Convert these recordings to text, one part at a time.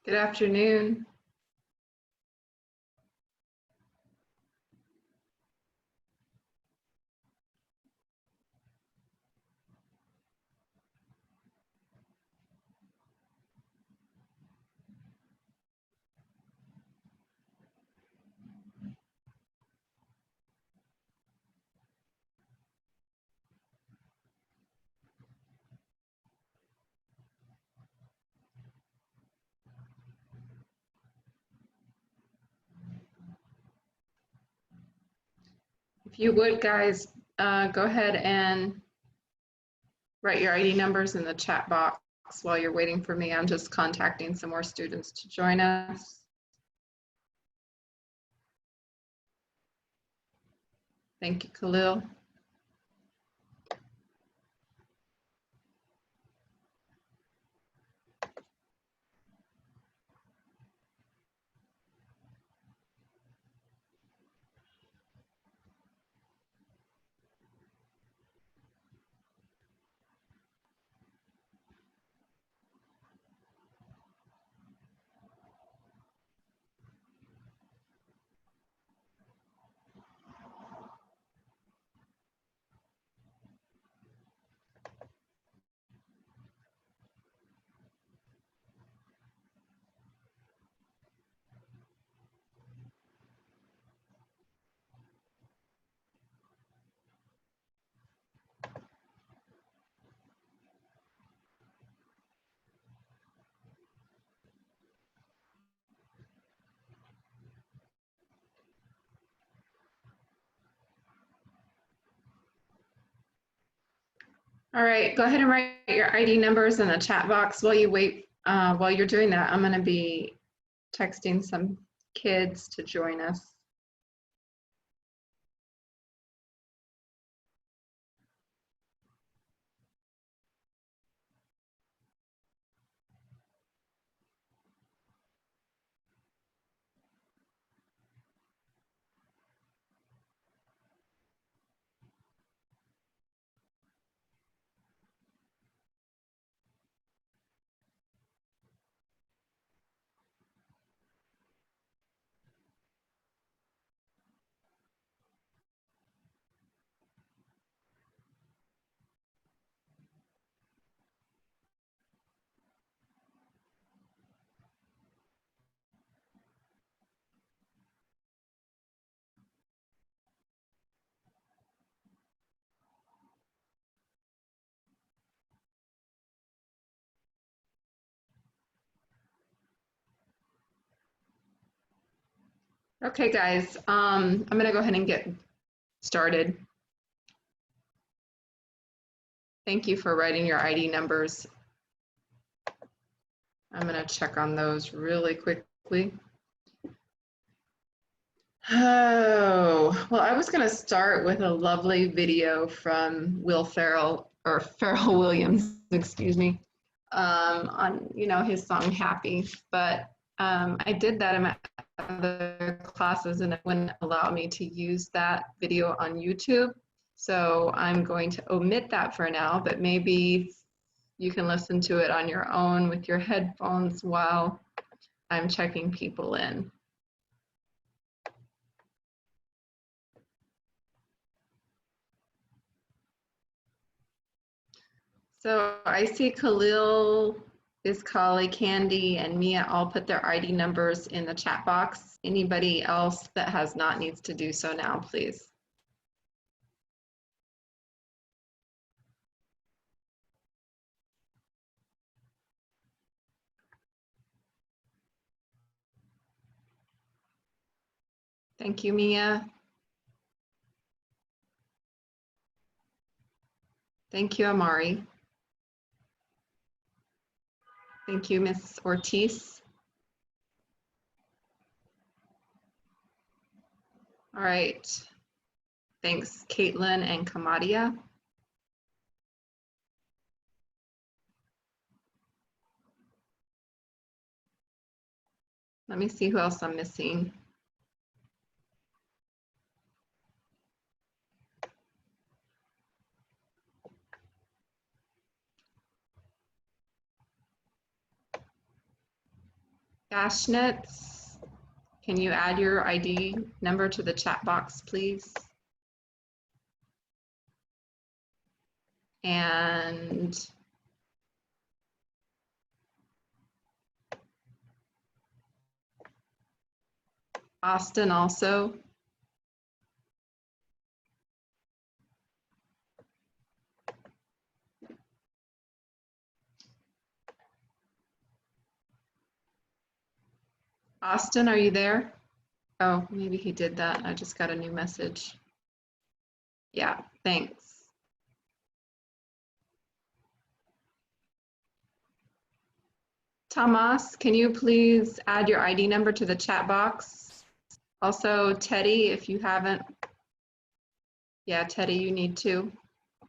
Good afternoon. If you would, guys, go ahead and write your ID numbers in the chat box while you're waiting for me. I'm just contacting some more students to join us. Thank you, Khalil. All right, go ahead and write your ID numbers in the chat box while you wait. While you're doing that, I'm going to be texting some kids to join us. Okay, guys, I'm going to go ahead and get started. Thank you for writing your ID numbers. I'm going to check on those really quickly. Oh, well, I was going to start with a lovely video from Will Ferrell, or Pharrell Williams, excuse me, on, his song Happy. But I did that in my other classes and it wouldn't allow me to use that video on YouTube. So I'm going to omit that for now, but maybe you can listen to it on your own with your headphones while I'm checking people in. So I see Khalil, Iskali, Candy, and Mia all put their ID numbers in the chat box. Anybody else that has not needs to do so now, please. Thank you, Mia. Thank you, Amari. Thank you, Ms. Ortiz. All right. Thanks, Caitlin and Kamadia. Let me see who else I'm missing. Gashnitz, can you add your ID number to the chat box, please? And Austin also. Austin, are you there? Oh, maybe he did that. I just got a new message. Yeah, thanks. Tomas, can you please add your ID number to the chat box? Also, Teddy, if you haven't. Yeah, Teddy, you need to. I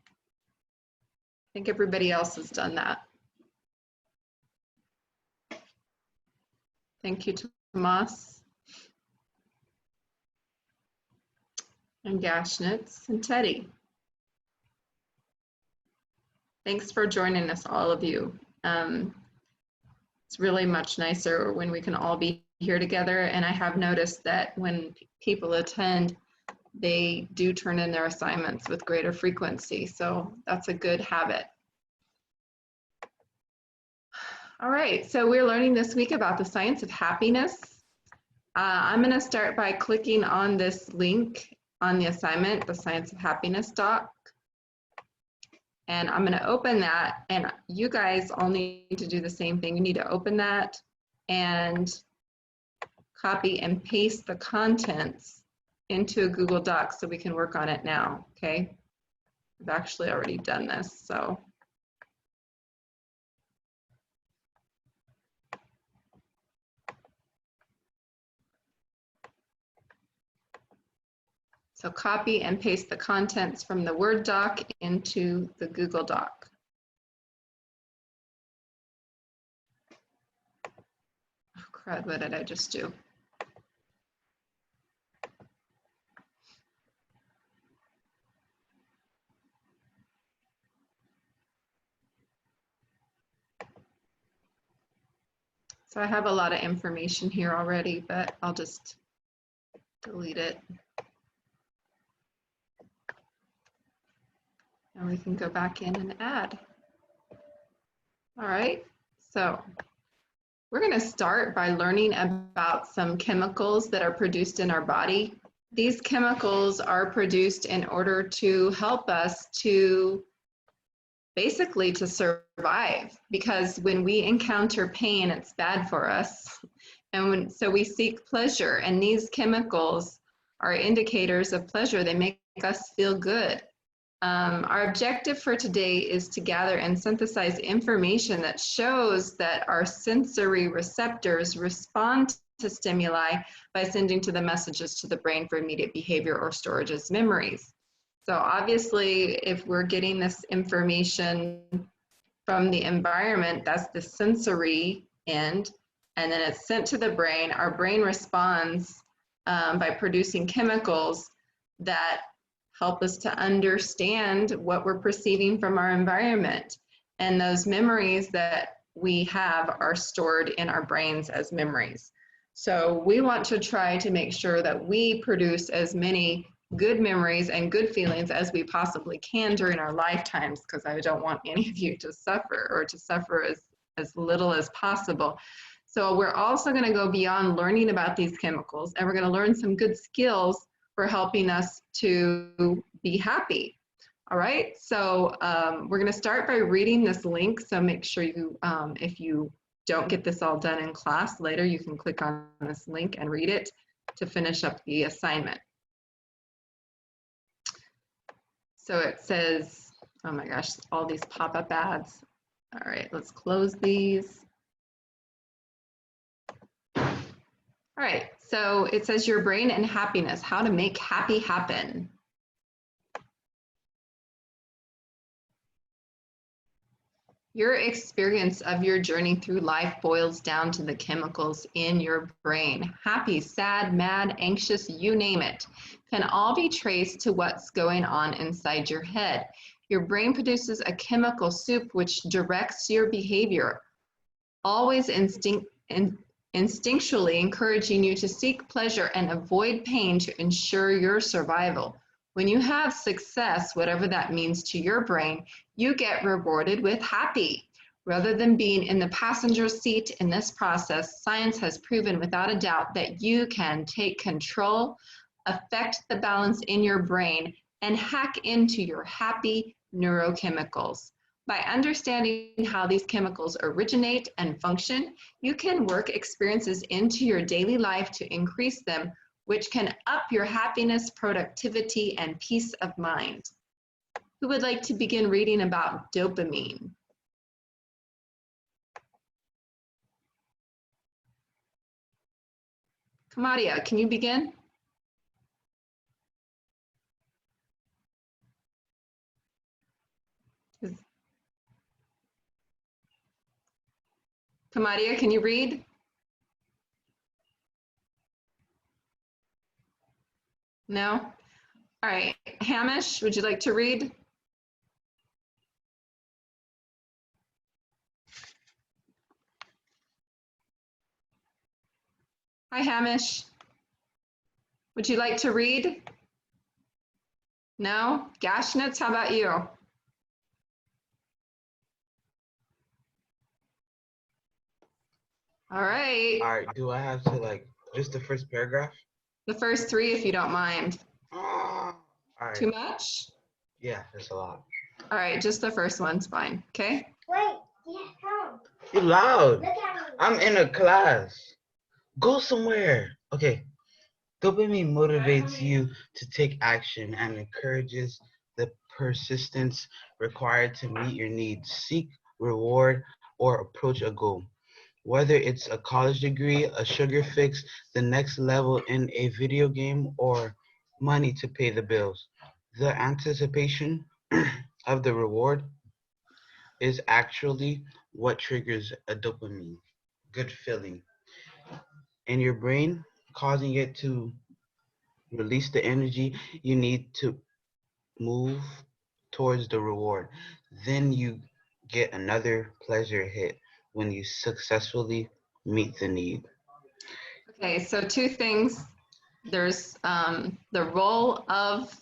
think everybody else has done that. Thank you, Tomas. And Gashnitz and Teddy. Thanks for joining us, all of you. It's really much nicer when we can all be here together, and I have noticed that when people attend, they do turn in their assignments with greater frequency, so that's a good habit. All right, so we're learning this week about the science of happiness. I'm going to start by clicking on this link on the assignment, the Science of Happiness doc. And I'm going to open that, and you guys all need to do the same thing. You need to open that and copy and paste the contents into a Google Doc so we can work on it now, okay? I've actually already done this, so. So copy and paste the contents from the Word doc into the Google Doc. Oh crud, what did I just do? So I have a lot of information here already, but I'll just delete it. And we can go back in and add. All right, so we're going to start by learning about some chemicals that are produced in our body. These chemicals are produced in order to help us to basically to survive, because when we encounter pain, it's bad for us. And so we seek pleasure, and these chemicals are indicators of pleasure. They make us feel good. Our objective for today is to gather and synthesize information that shows that our sensory receptors respond to stimuli by sending to the messages to the brain for immediate behavior or storage as memories. So obviously, if we're getting this information from the environment, that's the sensory end, and then it's sent to the brain. Our brain responds by producing chemicals that help us to understand what we're perceiving from our environment. And those memories that we have are stored in our brains as memories. So we want to try to make sure that we produce as many good memories and good feelings as we possibly can during our lifetimes, because I don't want any of you to suffer, or to suffer as little as possible. So we're also going to go beyond learning about these chemicals, and we're going to learn some good skills for helping us to be happy. All right, so we're going to start by reading this link. So make sure you, if you don't get this all done in class later, you can click on this link and read it to finish up the assignment. So it says, oh my gosh, all these pop-up ads. All right, let's close these. All right, so it says your brain and happiness, how to make happy happen. Your experience of your journey through life boils down to the chemicals in your brain. Happy, sad, mad, anxious, you name it, can all be traced to what's going on inside your head. Your brain produces a chemical soup which directs your behavior, always instinctually encouraging you to seek pleasure and avoid pain to ensure your survival. When you have success, whatever that means to your brain, you get rewarded with happy. Rather than being in the passenger seat in this process, science has proven without a doubt that you can take control, affect the balance in your brain, and hack into your happy neurochemicals. By understanding how these chemicals originate and function, you can work experiences into your daily life to increase them, which can up your happiness, productivity, and peace of mind. Who would like to begin reading about dopamine? Kamadia, can you begin? Kamadia, can you read? No? All right. Hamish, would you like to read? Hi, Hamish. Would you like to read? No? Gashnitz, how about you? All right. All right, do I have to like just the first paragraph? The first three, if you don't mind. All right. Too much? Yeah, that's a lot. All right, just the first one's fine, okay? Wait, yeah, come. You're loud. Look at me. I'm in a class. Go somewhere. Okay. Dopamine motivates you to take action and encourages the persistence required to meet your needs, seek reward, or approach a goal. Whether it's a college degree, a sugar fix, the next level in a video game, or money to pay the bills. The anticipation of the reward is actually what triggers a dopamine, good feeling, in your brain, causing it to release the energy you need to move towards the reward. Then you get another pleasure hit when you successfully meet the need. Okay, so two things. There's the role of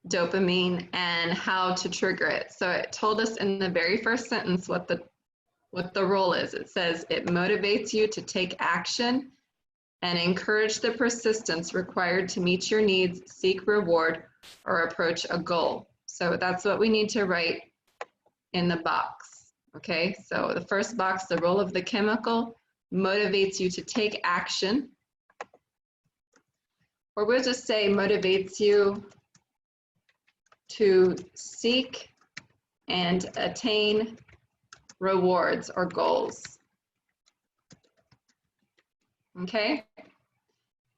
dopamine and how to trigger it. So it told us in the very first sentence what the role is. It says it motivates you to take action and encourage the persistence required to meet your needs, seek reward, or approach a goal. So that's what we need to write in the box, okay? So the first box, the role of the chemical, motivates you to take action, or we'll just say motivates you to seek and attain rewards or goals. Okay?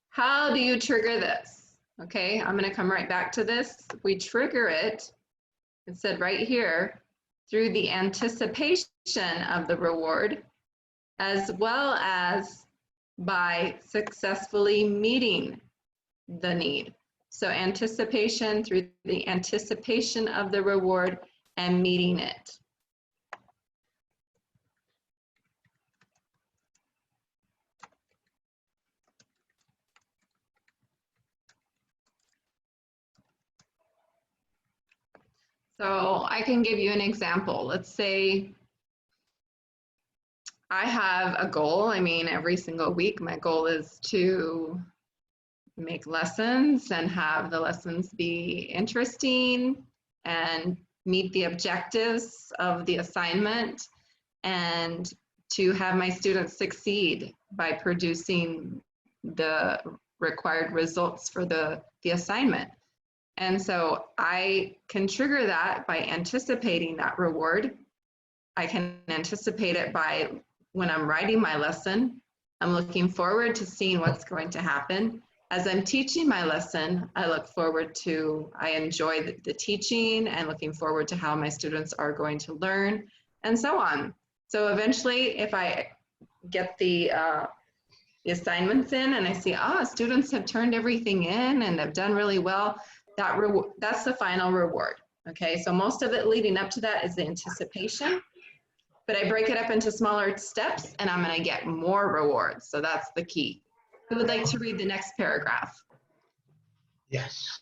How do you trigger this? Okay, I'm going to come right back to this. We trigger it, it said right here, through the anticipation of the reward, as well as by successfully meeting the need. So anticipation through the anticipation of the reward and meeting it. So I can give you an example. Let's say I have a goal. I mean, every single week, my goal is to make lessons and have the lessons be interesting and meet the objectives of the assignment and to have my students succeed by producing the required results for the assignment. And so I can trigger that by anticipating that reward. I can anticipate it by when I'm writing my lesson, I'm looking forward to seeing what's going to happen. As I'm teaching my lesson, I enjoy the teaching and looking forward to how my students are going to learn and so on. So eventually, if I get the assignments in and I see, students have turned everything in and they've done really well, that's the final reward. Okay, so most of it leading up to that is the anticipation. but I break it up into smaller steps and I'm going to get more rewards. So that's the key. Who would like to read the next paragraph? Yes.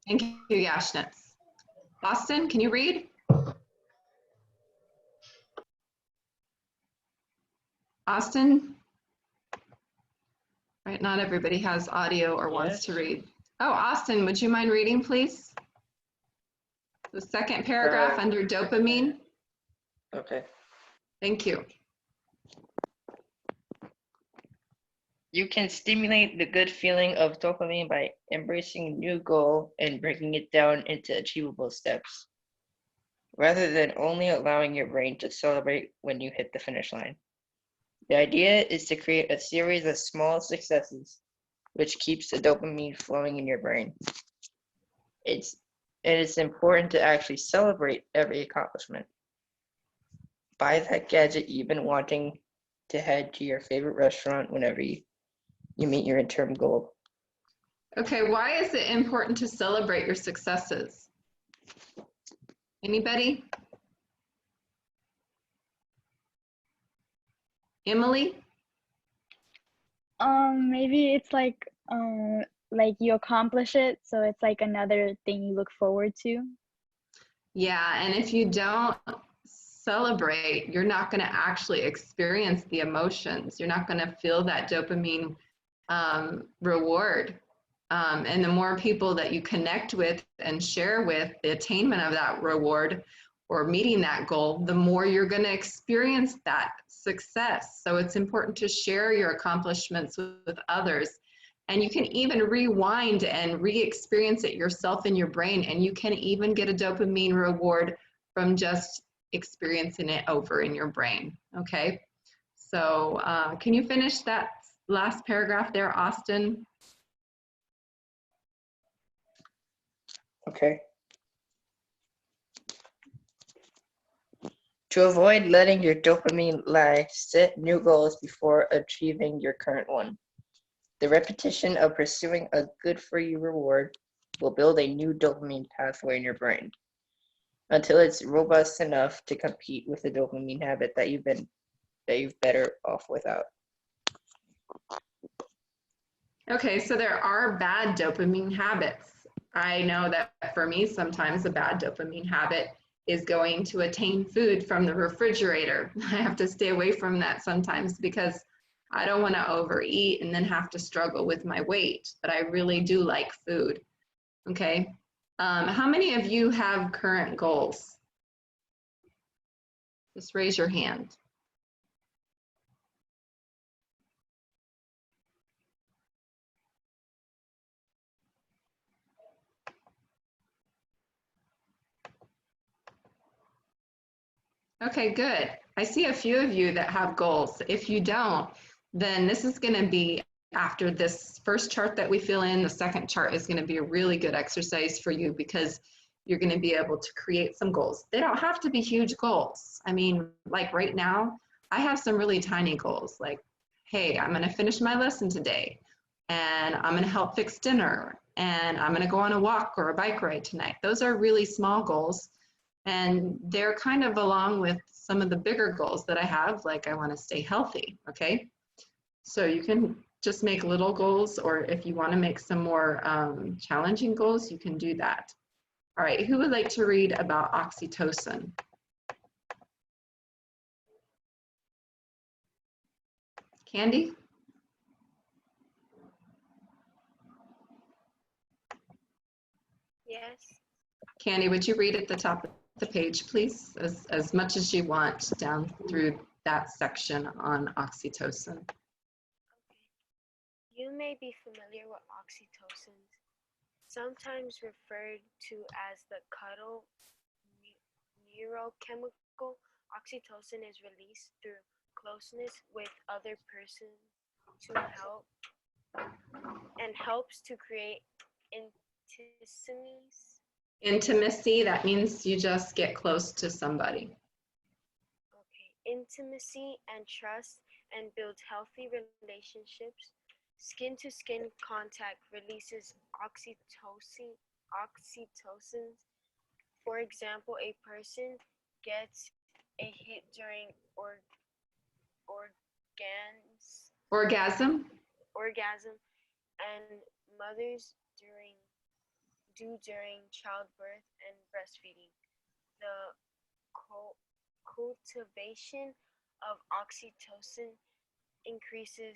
Thank you, Yashnitz. Austin, can you read? Austin? Right, not everybody has audio or wants to read. Oh, Austin, would you mind reading, please? The second paragraph under dopamine. Okay. Thank you. You can stimulate the good feeling of dopamine by embracing a new goal and breaking it down into achievable steps, rather than only allowing your brain to celebrate when you hit the finish line. The idea is to create a series of small successes, which keeps the dopamine flowing in your brain. It's important to actually celebrate every accomplishment. Buy that gadget you've been wanting to head to your favorite restaurant whenever you meet your interim goal. Okay, why is it important to celebrate your successes? Anybody? Emily? Maybe it's like you accomplish it, so it's like another thing you look forward to. Yeah, and if you don't celebrate, you're not going to actually experience the emotions. You're not going to feel that dopamine reward. And the more people that you connect with and share with the attainment of that reward or meeting that goal, the more you're going to experience that success. So it's important to share your accomplishments with others. And you can even rewind and re-experience it yourself in your brain. And you can even get a dopamine reward from just experiencing it over in your brain. Okay. So can you finish that last paragraph there, Austin? Okay. To avoid letting your dopamine lag, set new goals before achieving your current one. The repetition of pursuing a good-for-you reward will build a new dopamine pathway in your brain until it's robust enough to compete with the dopamine habit that you've better off without. Okay, so there are bad dopamine habits. I know that for me, sometimes a bad dopamine habit is going to attain food from the refrigerator. I have to stay away from that sometimes because I don't want to overeat and then have to struggle with my weight, but I really do like food. Okay, how many of you have current goals? Just raise your hand. Okay, good. I see a few of you that have goals. If you don't, then this is going to be after this first chart that we fill in, the second chart is going to be a really good exercise for you because you're going to be able to create some goals. They don't have to be huge goals. I mean, like right now, I have some really tiny goals like, hey, I'm going to finish my lesson today and I'm going to help fix dinner and I'm going to go on a walk or a bike ride tonight. Those are really small goals. And they're kind of along with some of the bigger goals that I have, like I want to stay healthy, okay? So you can just make little goals, or if you want to make some more challenging goals, you can do that. All right, who would like to read about oxytocin? Candy? Yes. Candy, would you read at the top of the page, please, as much as you want down through that section on oxytocin? Okay. You may be familiar with oxytocin, sometimes referred to as the cuddle neurochemical. Oxytocin is released through closeness with other person to help and helps to create intimacy. Intimacy, that means you just get close to somebody. Okay, intimacy and trust and builds healthy relationships. Skin to skin contact releases oxytocin. For example, a person gets a hit during organs, Orgasm. orgasm, and mothers during childbirth and breastfeeding. The cultivation of oxytocin increases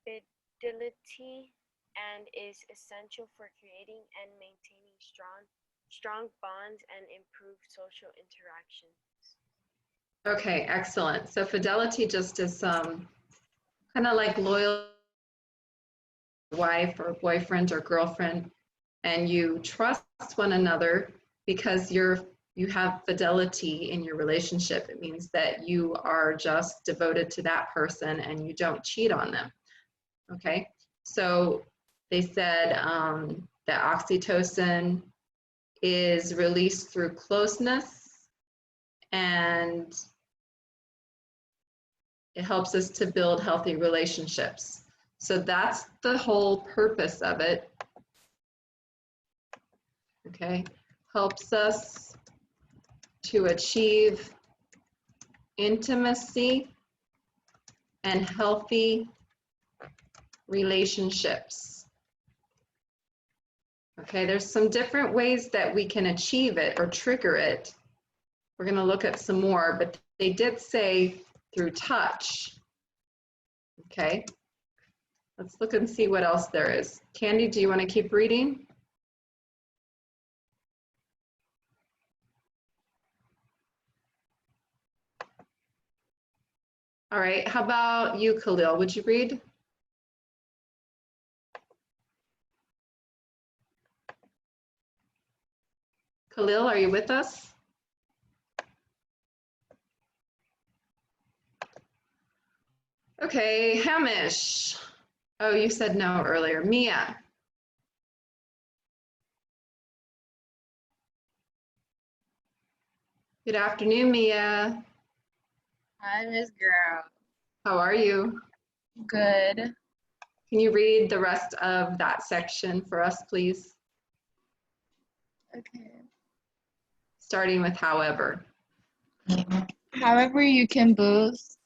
fidelity and is essential for creating and maintaining strong bonds and improved social interactions. Okay, excellent. So fidelity just is kind of like loyal wife or boyfriend or girlfriend, and you trust one another because you have fidelity in your relationship. It means that you are just devoted to that person and you don't cheat on them. Okay, so they said that oxytocin is released through closeness, and it helps us to build healthy relationships. So that's the whole purpose of it. Okay, helps us to achieve intimacy and healthy relationships. Okay, there's some different ways that we can achieve it or trigger it. We're going to look at some more, but they did say through touch. Okay, let's look and see what else there is. Candy, do you want to keep reading? All right, how about you, Khalil? Would you read? Khalil, are you with us? Okay, Hamish. Oh, you said no earlier. Mia. Good afternoon, Mia. Hi, Miss Girl. How are you? Good. Can you read the rest of that section for us, please? Okay. Starting with however. However, you can boost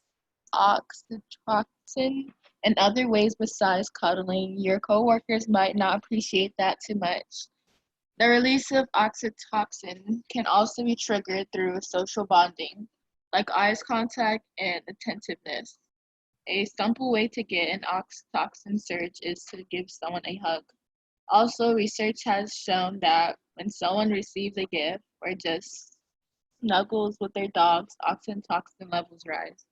oxytocin in other ways besides cuddling. Your coworkers might not appreciate that too much. The release of oxytocin can also be triggered through social bonding, like eyes contact and attentiveness. A simple way to get an oxytocin surge is to give someone a hug. Also, research has shown that when someone receives a gift or just snuggles with their dogs, oxytocin levels rise.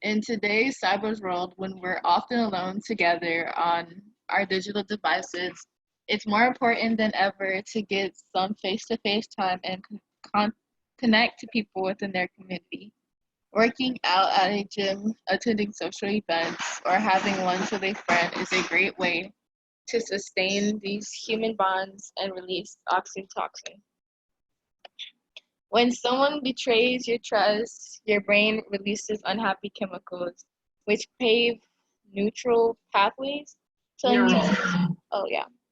In today's cyber world, when we're often alone together on our digital devices, it's more important than ever to get some face-to-face time and connect to people within their community. Working out at a gym, attending social events, or having lunch with a friend is a great way to sustain these human bonds and release oxytocin. When someone betrays your trust, your brain releases unhappy chemicals, which pave neutral pathways, telling you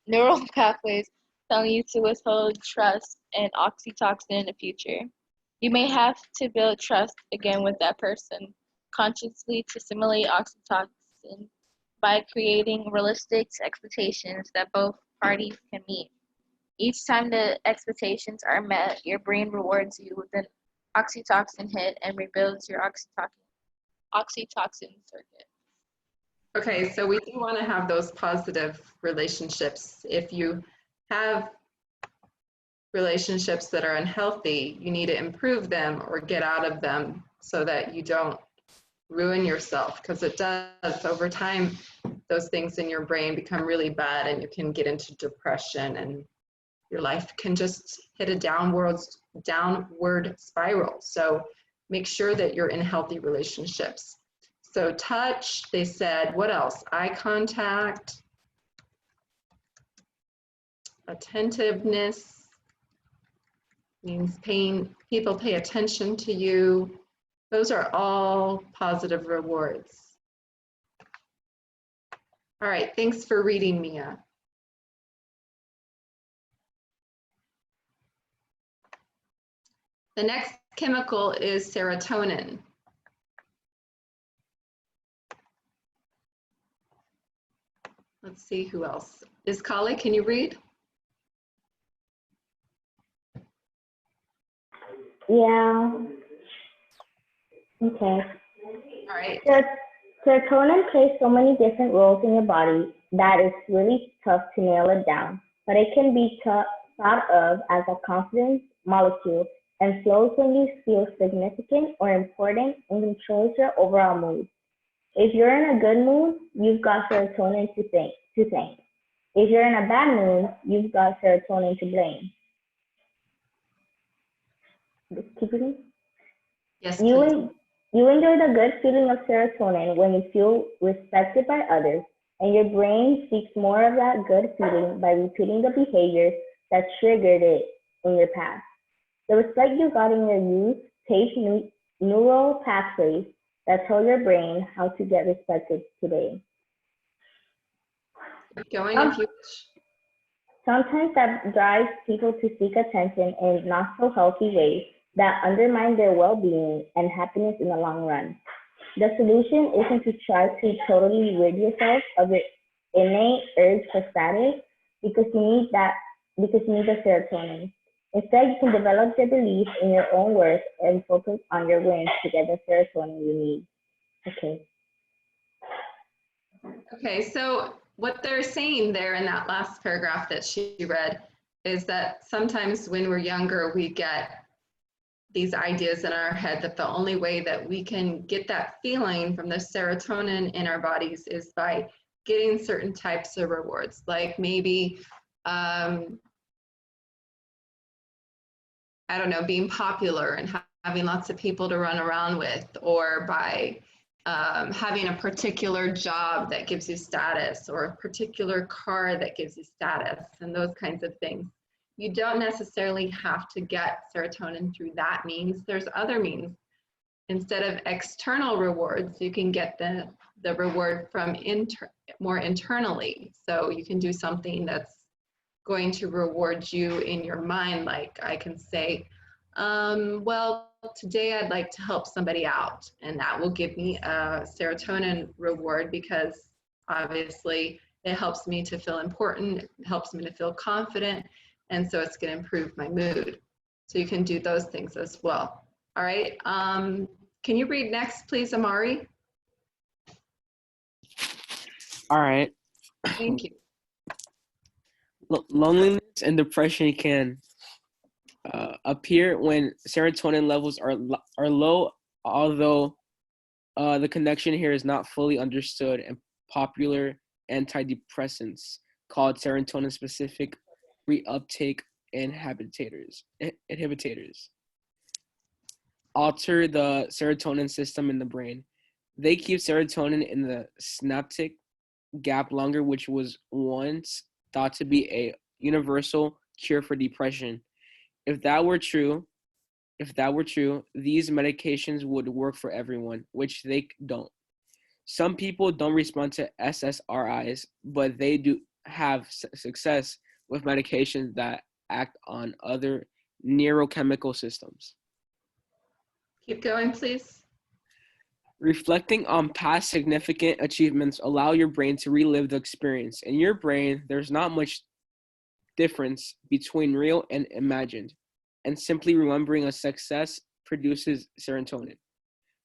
neural pathways telling you to withhold trust and oxytocin in the future. You may have to build trust again with that person consciously to simulate oxytocin by creating realistic expectations that both parties can meet. Each time the expectations are met, your brain rewards you with an oxytocin hit and rebuilds your oxytocin circuit. Okay, so we do want to have those positive relationships. If you have relationships that are unhealthy, you need to improve them or get out of them so that you don't ruin yourself, because it does over time. Those things in your brain become really bad and you can get into depression and your life can just hit a downward spiral. So make sure that you're in healthy relationships. So touch, they said, what else? Eye contact, attentiveness, means people pay attention to you. Those are all positive rewards. All right, thanks for reading, Mia. The next chemical is serotonin. Let's see who else. Is Kali, can you read? Yeah. Okay. All right. Serotonin plays so many different roles in your body that it's really tough to nail it down, but it can be thought of as a confidence molecule and flows when you feel significant or important and controls your overall mood. If you're in a good mood, you've got serotonin to thank. If you're in a bad mood, you've got serotonin to blame. Keep reading. Yes, You, please. you enjoy the good feeling of serotonin when you feel respected by others, and your brain seeks more of that good feeling by repeating the behaviors that triggered it in your past. The respect you got in your youth paved neural pathways that tell your brain how to get respected today. Keep going if you wish. Sometimes that drives people to seek attention in not so healthy ways that undermine their well being and happiness in the long run. The solution isn't to try to totally rid yourself of your innate urge for status because because you need the serotonin. Instead, you can develop the belief in your own worth and focus on your wins to get the serotonin you need. Okay. Okay, so what they're saying there in that last paragraph that she read is that sometimes when we're younger, we get these ideas in our head that the only way that we can get that feeling from the serotonin in our bodies is by getting certain types of rewards, like maybe, I don't know, being popular and having lots of people to run around with, or by having a particular job that gives you status, or a particular car that gives you status, and those kinds of things. You don't necessarily have to get serotonin through that means. There's other means. Instead of external rewards, you can get the reward from more internally. So you can do something that's going to reward you in your mind. Like I can say, well, today I'd like to help somebody out, and that will give me a serotonin reward because obviously it helps me to feel important, it helps me to feel confident, and so it's going to improve my mood. So you can do those things as well. All right. Can you read next, please, Amari? All right. Thank you. Loneliness and depression can appear when serotonin levels are low, although the connection here is not fully understood, and popular antidepressants called serotonin-specific reuptake inhibitors alter the serotonin system in the brain. They keep serotonin in the synaptic gap longer, which was once thought to be a universal cure for depression. If that were true, these medications would work for everyone, which they don't. Some people don't respond to SSRIs, but they do have success with medications that act on other neurochemical systems. Keep going, please. Reflecting on past significant achievements allow your brain to relive the experience. In your brain, there's not much difference between real and imagined, and simply remembering a success produces serotonin.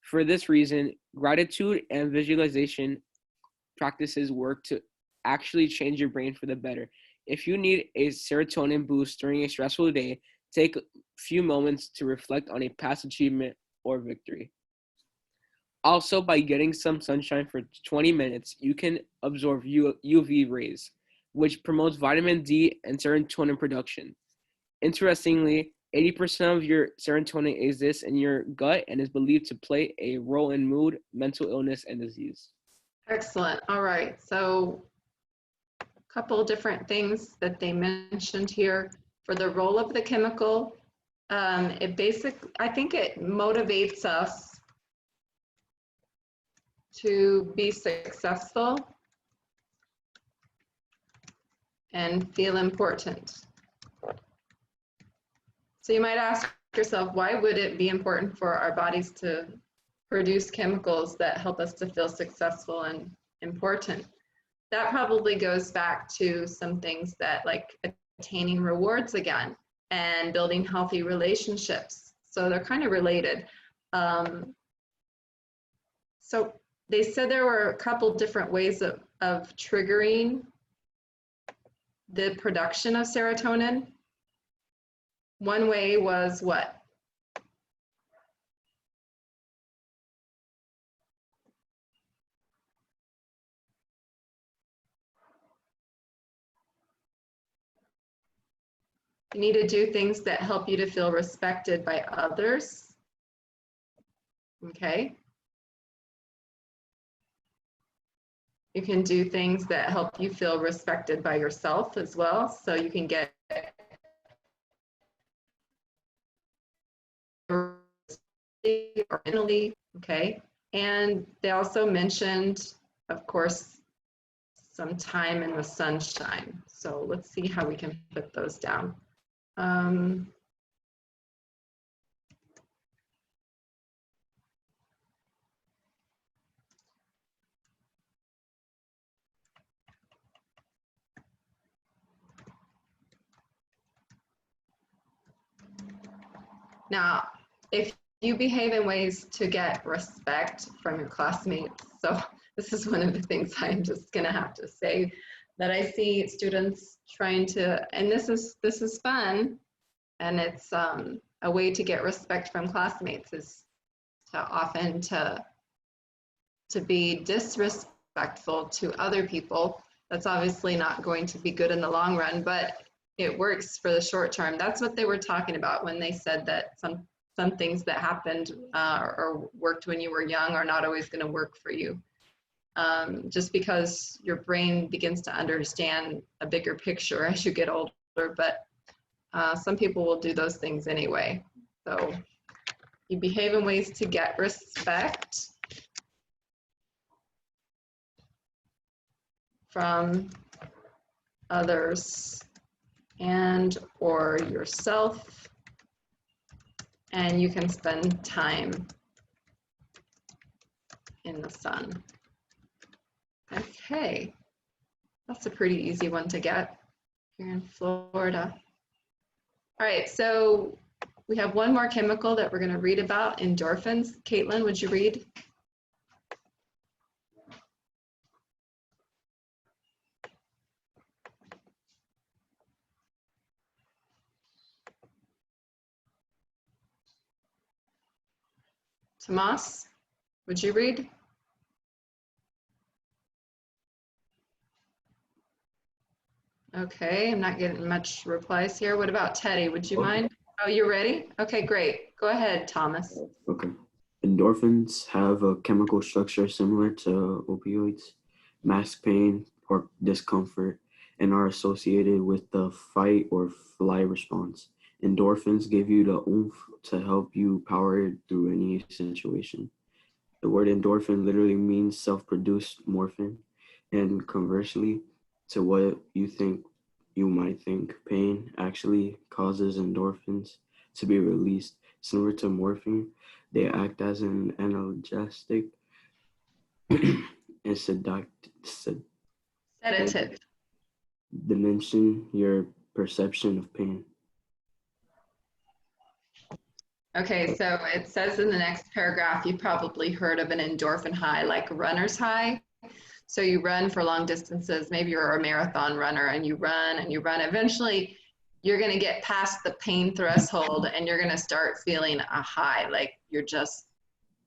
For this reason, gratitude and visualization practices work to actually change your brain for the better. If you need a serotonin boost during a stressful day, take a few moments to reflect on a past achievement or victory. Also, by getting some sunshine for 20 minutes, you can absorb UV rays, which promotes vitamin D and serotonin production. Interestingly, 80% of your serotonin exists in your gut and is believed to play a role in mood, mental illness, and disease. Excellent. All right. So a couple different things that they mentioned here for the role of the chemical. I think it motivates us to be successful and feel important. So you might ask yourself, why would it be important for our bodies to produce chemicals that help us to feel successful and important? That probably goes back to some things that like attaining rewards again and building healthy relationships. So they're kind of related. So they said there were a couple different ways of triggering the production of serotonin. One way was what? You need to do things that help you to feel respected by others. Okay. You can do things that help you feel respected by yourself as well. So you can get mentally, okay. And they also mentioned, of course, some time in the sunshine. So let's see how we can put those down. Now, if you behave in ways to get respect from your classmates, so this is one of the things I'm just gonna have to say, that I see students trying to, and this is fun, and it's a way to get respect from classmates is to often to be disrespectful to other people. That's obviously not going to be good in the long run, but it works for the short term. That's what they were talking about when they said that some things that happened or worked when you were young are not always going to work for you. Just because your brain begins to understand a bigger picture as you get older, but some people will do those things anyway. So you behave in ways to get respect from others and or yourself, and you can spend time in the sun. Okay, that's a pretty easy one to get here in Florida. All right, so we have one more chemical that we're going to read about, endorphins. Caitlin, would you read? Tomas, would you read? Okay, I'm not getting much replies here. What about Teddy? Would you mind? Oh, you're ready? Okay, great. Go ahead, Thomas. Okay. Endorphins have a chemical structure similar to opioids, mask pain or discomfort, and are associated with the fight or flight response. Endorphins give you the oomph to help you power through any situation. The word endorphin literally means self-produced morphine, and conversely to what you might think, pain actually causes endorphins to be released. Similar to morphine, they act as an analgesic and Sedative. dimension your perception of pain. Okay, so it says in the next paragraph, you probably heard of an endorphin high, like a runner's high. So you run for long distances. Maybe you're a marathon runner and you run and you run. Eventually, you're going to get past the pain threshold and you're going to start feeling a high, like you're just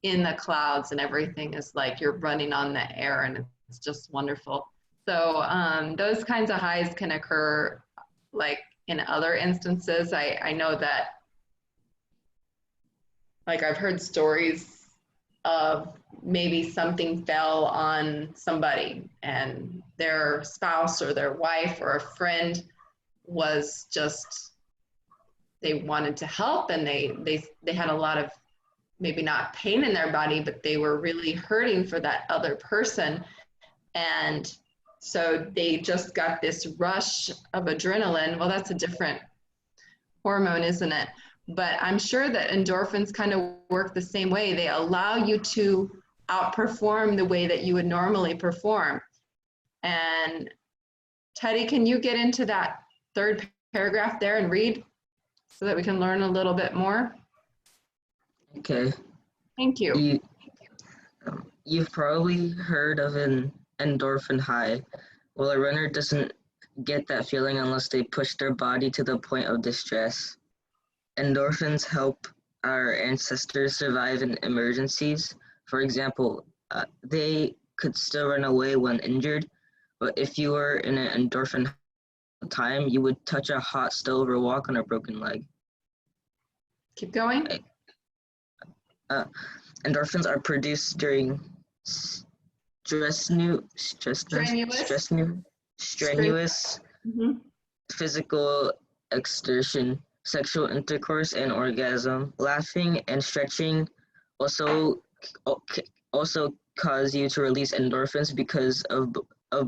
in the clouds and everything is like you're running on the air and it's just wonderful. So those kinds of highs can occur like in other instances. I know that, like I've heard stories of maybe something fell on somebody and their spouse or their wife or a friend was just, they wanted to help and they had a lot of, maybe not pain in their body, but they were really hurting for that other person. And so they just got this rush of adrenaline. Well, that's a different hormone, isn't it? but I'm sure that endorphins kind of work the same way. They allow you to outperform the way that you would normally perform. And Teddy, can you get into that third paragraph there and read so that we can learn a little bit more? Okay. Thank you. You've probably heard of an endorphin high. Well, a runner doesn't get that feeling unless they push their body to the point of distress. Endorphins help our ancestors survive in emergencies. For example, they could still run away when injured, but if you were in an endorphin time, you would touch a hot stove or walk on a broken leg. Keep going. Endorphins are produced during strenuous physical exertion, sexual intercourse, and orgasm. Laughing and stretching also cause you to release endorphins because of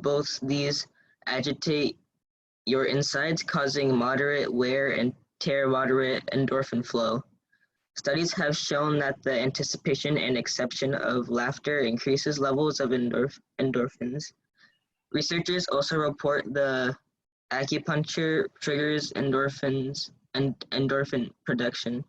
both these agitate your insides, causing moderate wear and tear, moderate endorphin flow. Studies have shown that the anticipation and acceptance of laughter increases levels of endorphins. Researchers also report the acupuncture triggers endorphins and endorphin production.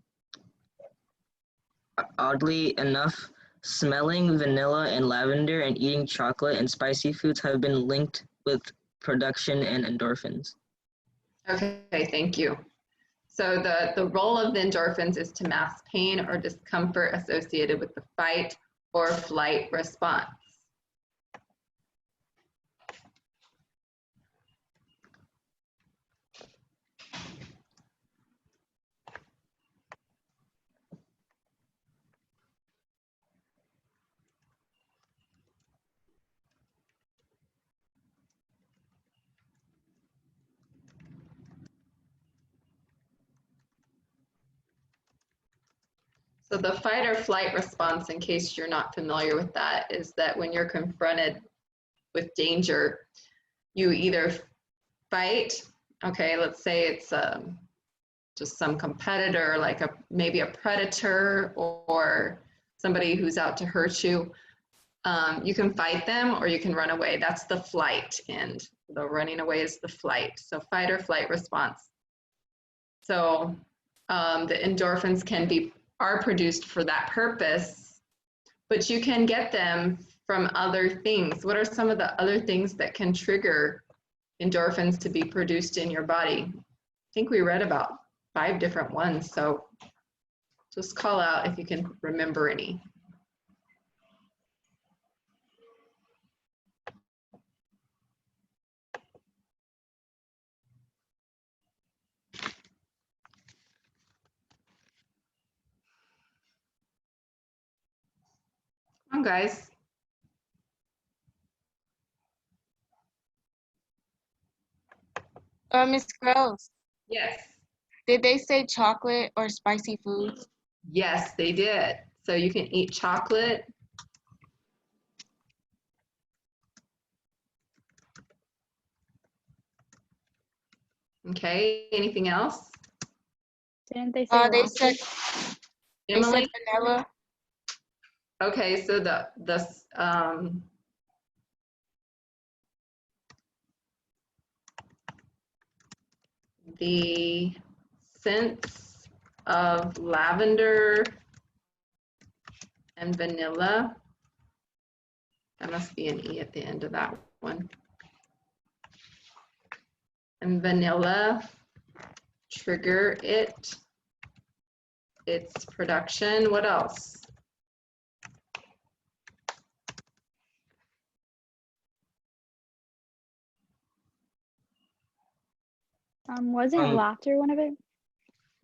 Oddly enough, smelling vanilla and lavender and eating chocolate and spicy foods have been linked with production and endorphins. Okay, thank you. So the role of the endorphins is to mask pain or discomfort associated with the fight or flight response. So the fight or flight response, in case you're not familiar with that, is that when you're confronted with danger, you either fight, okay, let's say it's just some competitor, like maybe a predator or somebody who's out to hurt you. You can fight them or you can run away. That's the flight, and the running away is the flight. So fight or flight response. So the endorphins are produced for that purpose, but you can get them from other things. What are some of the other things that can trigger endorphins to be produced in your body? I think we read about 5 different ones, so just call out if you can remember any. Come on, guys. Miss Gross, Yes. did they say chocolate or spicy foods? Yes, they did. So you can eat chocolate. Okay, anything else? Didn't they say They lobster? said Emily? vanilla. Okay, so the scents of lavender and vanilla. That must be an E at the end of that one. And vanilla trigger its production. What else? Wasn't laughter one of it?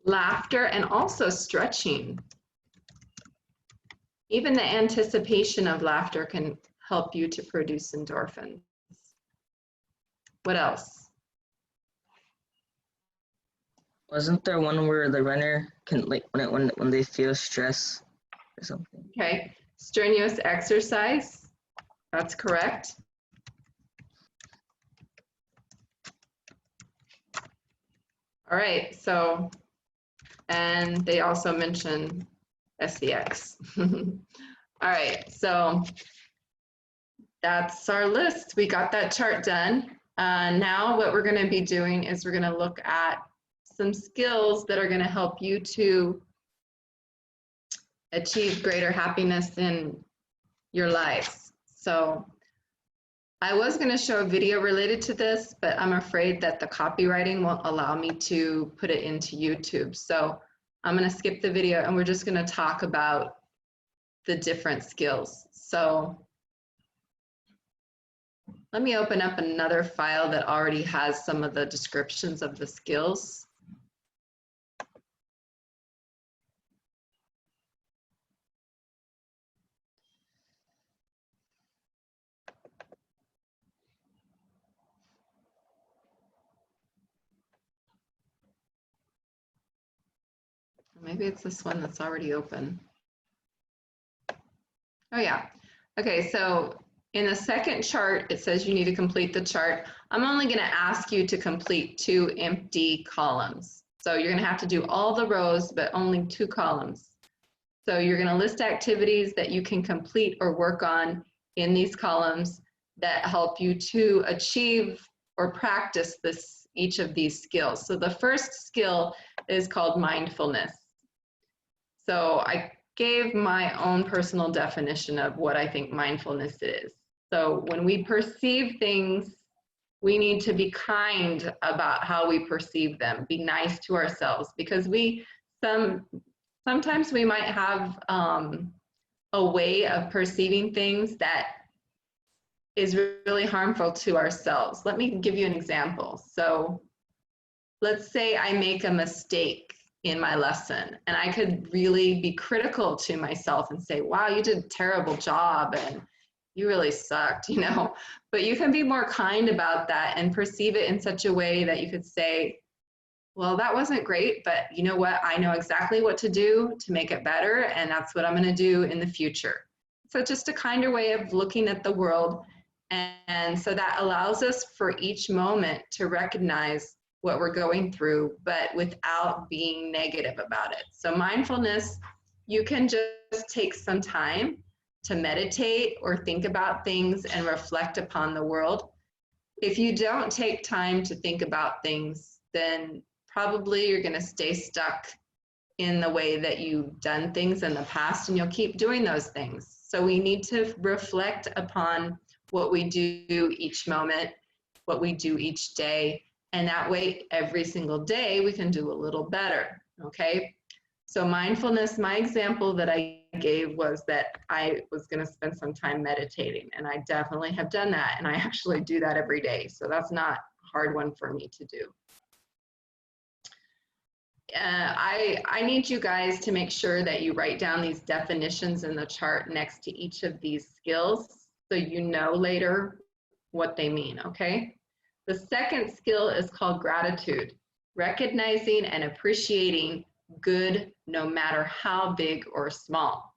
Laughter and also stretching. Even the anticipation of laughter can help you to produce endorphins. What else? Wasn't there one where the runner can, like, when they feel stress or something? Okay, strenuous exercise. That's correct. All right, so And they also mention SEX. All right, so that's our list. We got that chart done. Now what we're going to be doing is we're going to look at some skills that are going to help you to achieve greater happiness in your lives. So I was going to show a video related to this, but I'm afraid that the copywriting won't allow me to put it into YouTube. So I'm going to skip the video and we're just going to talk about the different skills. So let me open up another file that already has some of the descriptions of the skills. Maybe it's this one that's already open. Oh yeah. Okay, so in the second chart, it says you need to complete the chart. I'm only going to ask you to complete 2 empty columns. So you're going to have to do all the rows, but only 2 columns. So you're going to list activities that you can complete or work on in these columns that help you to achieve or practice each of these skills. So the first skill is called mindfulness. So I gave my own personal definition of what I think mindfulness is. So when we perceive things, we need to be kind about how we perceive them, be nice to ourselves, because sometimes we might have a way of perceiving things that is really harmful to ourselves. Let me give you an example. So let's say I make a mistake in my lesson and I could really be critical to myself and say, wow, you did a terrible job and you really sucked, you know, but you can be more kind about that and perceive it in such a way that you could say, well, that wasn't great, but you know what? I know exactly what to do to make it better, and that's what I'm going to do in the future. So just a kinder way of looking at the world, and so that allows us for each moment to recognize what we're going through, but without being negative about it. So mindfulness, you can just take some time to meditate or think about things and reflect upon the world. If you don't take time to think about things, then probably you're going to stay stuck in the way that you've done things in the past, and you'll keep doing those things. So we need to reflect upon what we do each moment, what we do each day, and that way every single day we can do a little better, okay? So mindfulness, my example that I gave was that I was going to spend some time meditating, and I definitely have done that, and I actually do that every day. So that's not a hard one for me to do. I need you guys to make sure that you write down these definitions in the chart next to each of these skills so you know later what they mean, okay? The second skill is called gratitude, recognizing and appreciating good no matter how big or small.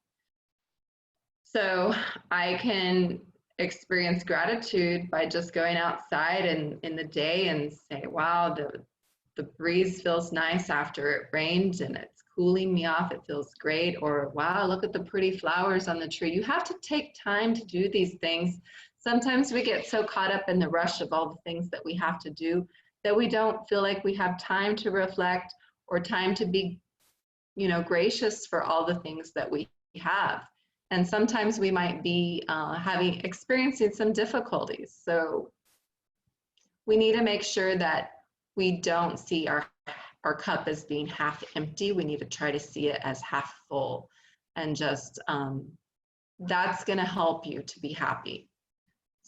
So I can experience gratitude by just going outside and in the day and say, wow, the breeze feels nice after it rained and it's cooling me off, it feels great. Or wow, look at the pretty flowers on the tree. You have to take time to do these things. Sometimes we get so caught up in the rush of all the things that we have to do that we don't feel like we have time to reflect or time to be, you know, gracious for all the things that we have. And sometimes we might be experiencing some difficulties. So we need to make sure that we don't see our cup as being half empty. We need to try to see it as half full, and just that's going to help you to be happy.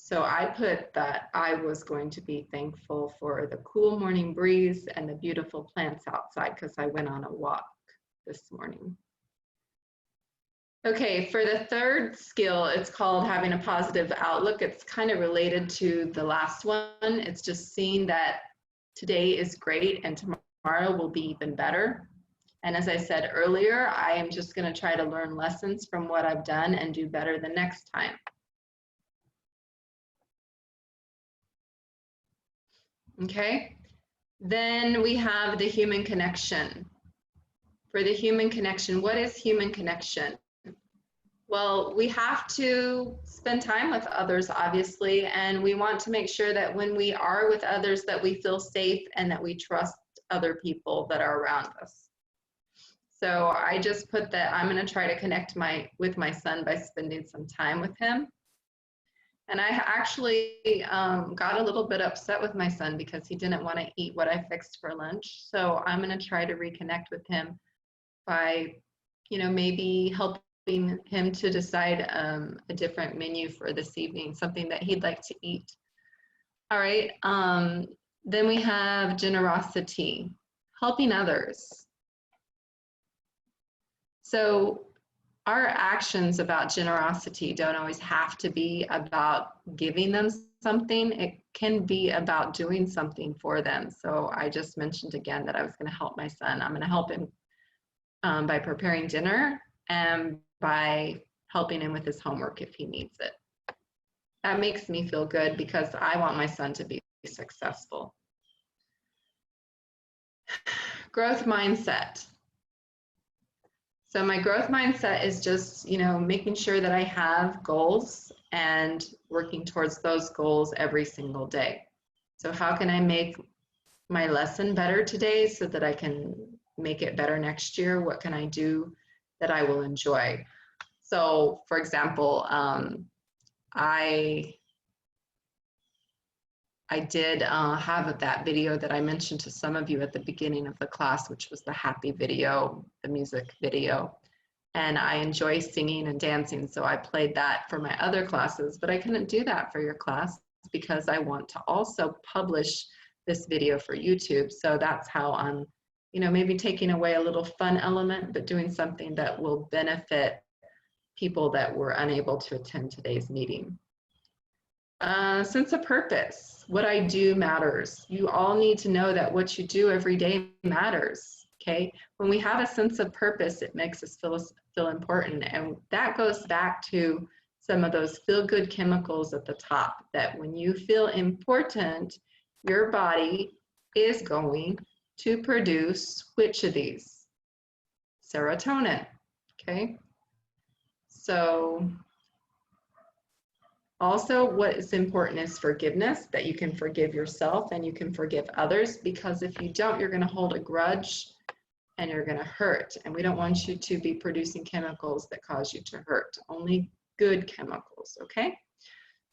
So I put that I was going to be thankful for the cool morning breeze and the beautiful plants outside because I went on a walk this morning. Okay, for the third skill, it's called having a positive outlook. It's kind of related to the last one. It's just seeing that today is great and tomorrow will be even better. And as I said earlier, I am just going to try to learn lessons from what I've done and do better the next time. Okay, then we have the human connection. for the human connection. What is human connection? Well, we have to spend time with others, obviously, and we want to make sure that when we are with others that we feel safe and that we trust other people that are around us. So I just put that I'm going to try to connect with my son by spending some time with him. And I actually got a little bit upset with my son because he didn't want to eat what I fixed for lunch. So I'm going to try to reconnect with him by, maybe helping him to decide a different menu for this evening, something that he'd like to eat. All right. Then we have generosity, helping others. So our actions about generosity don't always have to be about giving them something. It can be about doing something for them. So I just mentioned again that I was going to help my son. I'm going to help him by preparing dinner and by helping him with his homework if he needs it. That makes me feel good because I want my son to be successful. Growth mindset. So my growth mindset is just, making sure that I have goals and working towards those goals every single day. So how can I make my lesson better today so that I can make it better next year? What can I do that I will enjoy? So for example, I did have that video that I mentioned to some of you at the beginning of the class, which was the happy video, the music video. And I enjoy singing and dancing, so I played that for my other classes, but I couldn't do that for your class because I want to also publish this video for YouTube. So that's how I'm, maybe taking away a little fun element, but doing something that will benefit people that were unable to attend today's meeting. Sense of purpose. What I do matters. You all need to know that what you do every day matters, okay? When we have a sense of purpose, it makes us feel important. And that goes back to some of those feel-good chemicals at the top, that when you feel important, your body is going to produce which of these? Serotonin, okay? So also, what is important is forgiveness, that you can forgive yourself and you can forgive others, because if you don't, you're going to hold a grudge and you're going to hurt. And we don't want you to be producing chemicals that cause you to hurt, only good chemicals, okay?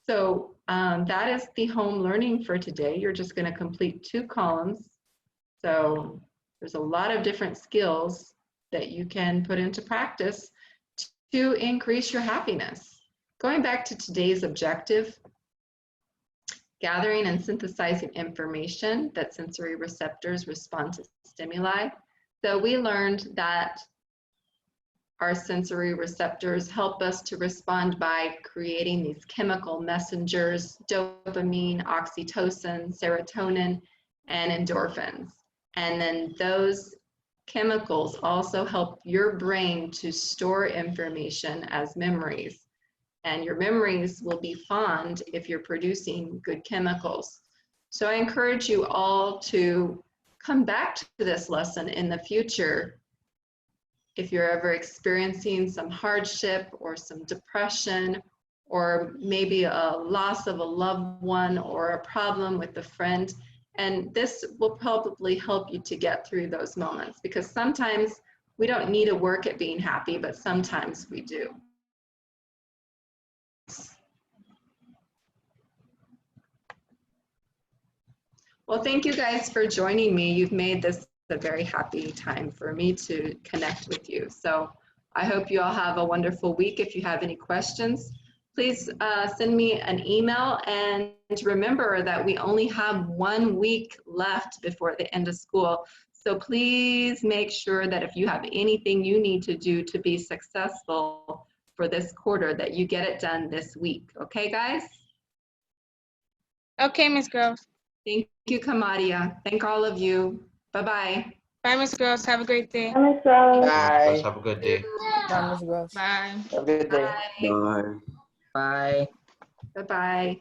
So that is the home learning for today. You're just going to complete 2 columns. So there's a lot of different skills that you can put into practice to increase your happiness. Going back to today's objective, gathering and synthesizing information that sensory receptors respond to stimuli. So we learned that our sensory receptors help us to respond by creating these chemical messengers, dopamine, oxytocin, serotonin, and endorphins. And then those chemicals also help your brain to store information as memories. And your memories will be fond if you're producing good chemicals. So I encourage you all to come back to this lesson in the future. If you're ever experiencing some hardship or some depression, or maybe a loss of a loved one or a problem with a friend, and this will probably help you to get through those moments, because sometimes we don't need to work at being happy, but sometimes we do. Well, thank you guys for joining me. You've made this a very happy time for me to connect with you. So I hope you all have a wonderful week. If you have any questions, please send me an email, and remember that we only have 1 week left before the end of school. So please make sure that if you have anything you need to do to be successful for this quarter, that you get it done this week. Okay, guys? Okay, Miss Girls. Thank you, Kamaria. Thank all of you. Bye-bye. Bye, Miss Girls. Have a great day. Bye, Miss Rose. Let's Bye. have a good day. Bye. Have a good day. Bye. Bye. Bye-bye.